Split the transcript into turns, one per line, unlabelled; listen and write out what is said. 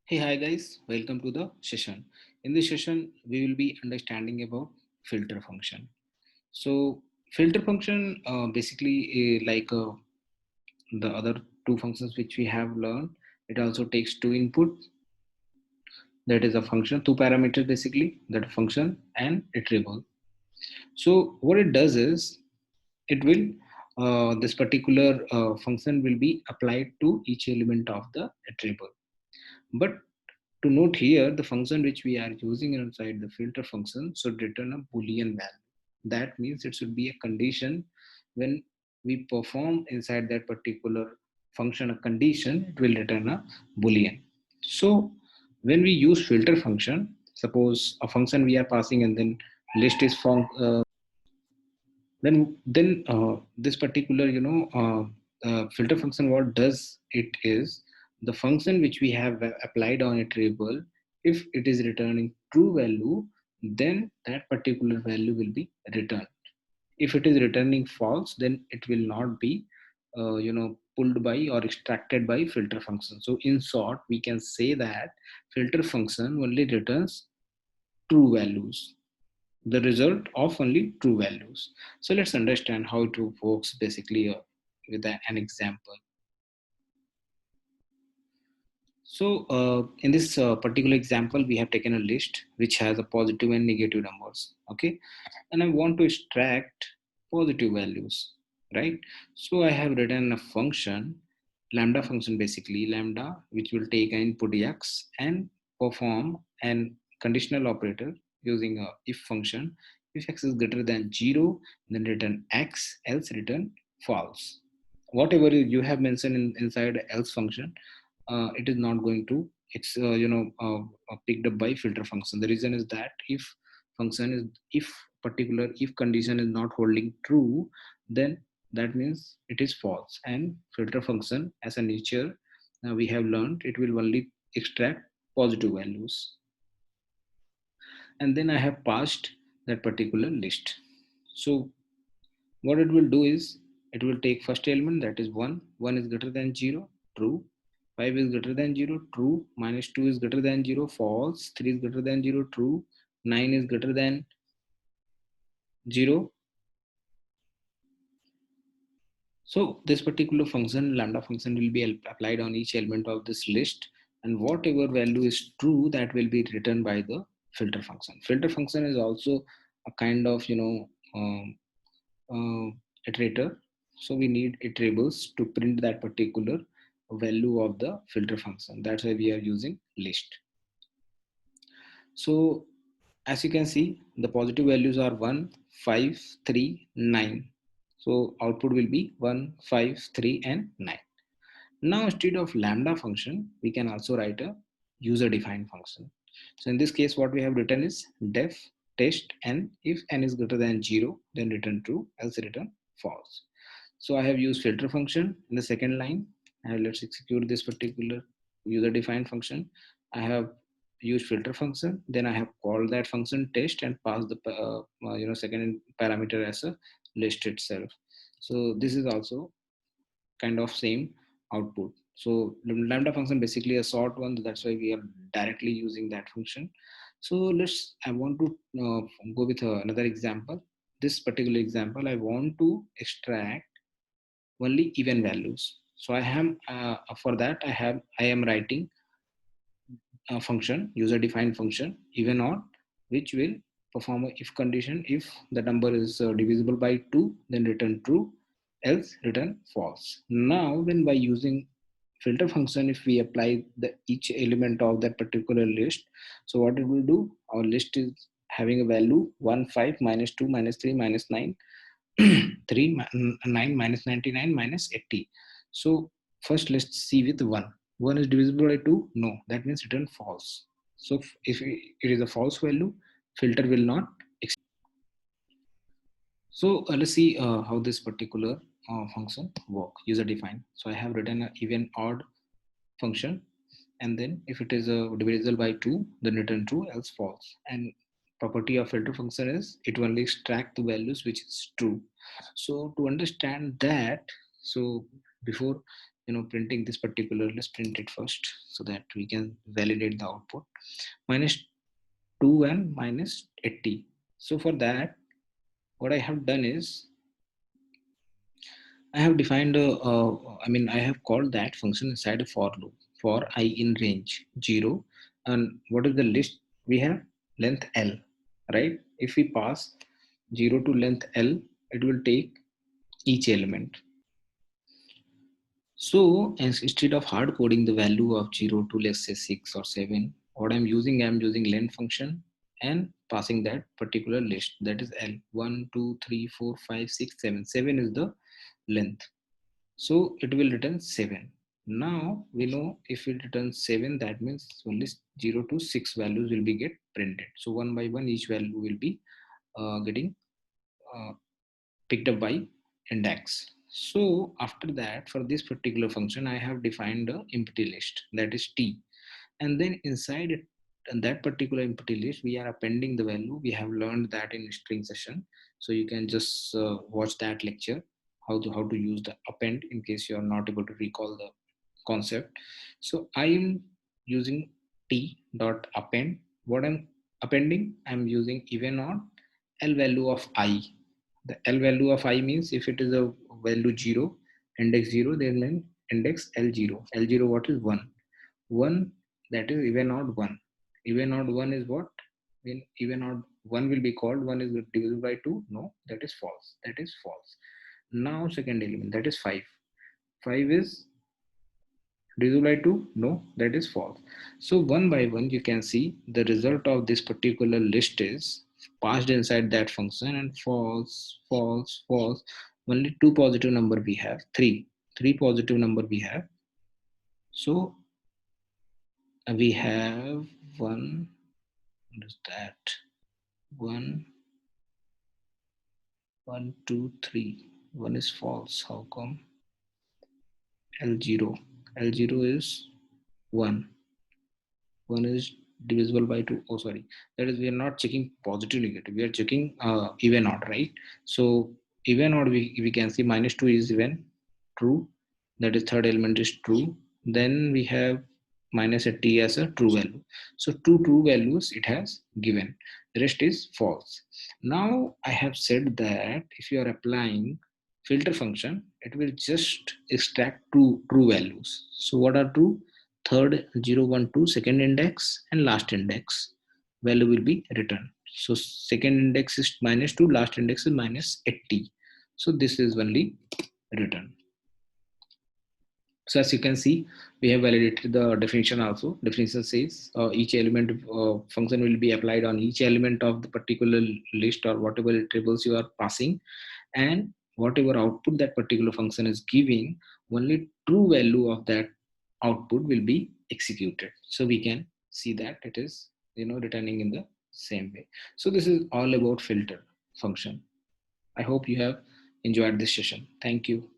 Hey, hi guys, welcome to the session. In this session, we will be understanding about filter function. So, filter function basically like the other two functions which we have learned. It also takes two input, that is a function, two parameters basically, that function and iterable. So, what it does is it will this particular function will be applied to each element of the iterable. But to note here, the function which we are using inside the filter function should return a Boolean value. That means it should be a condition when we perform inside that particular function a condition, it will return a Boolean. So when we use filter function, suppose a function we are passing and then list is from then this particular filter function, what does it is the function which we have applied on a variable, if it is returning true value, then that particular value will be returned. If it is returning false, then it will not be pulled by or extracted by filter function. So in short, we can say that filter function only returns true values, the result of only true values. So let's understand how it works basically with an example. So in this particular example, we have taken a list which has a positive and negative numbers. Okay, and I want to extract positive values, right? So I have written a function, lambda function basically, lambda, which will take an input x and perform an conditional operator using a if function. If x is greater than 0, then return x, else return false. Whatever you have mentioned inside else function, it is not going to picked up by filter function. The reason is that if particular if condition is not holding true, then that means it is false, and filter function as a nature, we have learned, it will only extract positive values. And then I have passed that particular list. So what it will do is it will take first element, that is 1. 1 is greater than 0, true. 5 is greater than 0, true. Minus 2 is greater than 0, false. 3 is greater than 0, true. 9 is greater than 0. So this particular function, lambda function, will be applied on each element of this list, and whatever value is true, that will be returned by the filter function. Filter function is also a kind of iterator. So we need iterables to print that particular value of the filter function. That's why we are using list. So as you can see, the positive values are 1, 5, 3, 9. So output will be 1, 5, 3, and 9. Now instead of lambda function, we can also write a user defined function. So in this case, what we have written is def test n. If n is greater than 0, then return true, else return false. So I have used filter function in the second line. And let's execute this particular user defined function. I have used filter function, then I have called that function test and passed the second parameter as a list itself. So this is also kind of same output. So lambda function basically a short one, that's why we are directly using that function. So I want to go with another example. This particular example, I want to extract only even values. So I am for that I am writing a function, user defined function, even odd, which will perform a if condition. If the number is divisible by 2, then return true, else return false. Now when by using filter function, if we apply the each element of that particular list, so what it will do, our list is having a value 1, 5, minus 2, minus 3, minus 9, 3, 9, minus 99, minus 80. So first let's see with 1. 1 is divisible by 2? No, that means return false. So if it is a false value, filter will not. So let's see how this particular function work, user defined. So I have written an even odd function, and then if it is divisible by 2, then return true, else false. And property of filter function is it only extract the values which is true. So to understand that, so before printing this particular, let's print it first so that we can validate the output. Minus 2 and minus 80. So for that, what I have done is I have defined I have called that function inside a for loop for I in range 0. And what is the list? We have length L, right? If we pass 0 to length L, it will take each element. So instead of hard coding the value of 0 to, let's say, 6 or 7, what I'm using length function and passing that particular list, that is L. 1 2 3 4 5 6 7. 7 is the length, so it will return 7. Now we know if it returns 7, that means only 0 to 6 values will be get printed. So one by one each value will be getting uh, picked up by index. So after that, for this particular function, I have defined a empty list, that is T. And then inside it, and that particular empty list, we are appending the value. We have learned that in string session. So you can just watch that lecture, how to use the append in case you are not able to recall the concept. So I am using T dot append. What I'm appending, I'm using even odd L value of I. The L value of I means if it is a value 0, index 0, then mean index L0. L0 what is 1? 1, that is even odd 1. Even odd 1 is what? When even odd 1 will be called, 1 is divisible by 2. No, that is false. That is false. Now second element, that is 5. 5 is divisible by 2. No, that is false. So one by one you can see the result of this particular list is passed inside that function, and false, false, false. Only two positive number we have, three positive number we have. So we have one, what is that? One, one, two, three. One is false. How come? L0. L0 is 1. 1 is divisible by 2. Oh, sorry. That is, we are not checking positive negative. We are checking even odd, right? So even odd, we can see minus 2 is even true. That is, third element is true. Then we have minus a t as a true value. So two true values it has given. The rest is false. Now I have said that if you are applying filter function, it will just extract two true values. So what are true? Third 0 1 2, second index, and last index value will be returned. So second index is minus 2, last index is minus 80. So this is only written. So as you can see, we have validated the definition also. Definition says each element function will be applied on each element of the particular list or whatever tables you are passing, and whatever output that particular function is giving, only true value of that output will be executed. So we can see that it is returning in the same way. So this is all about filter function. I hope you have enjoyed this session. Thank you.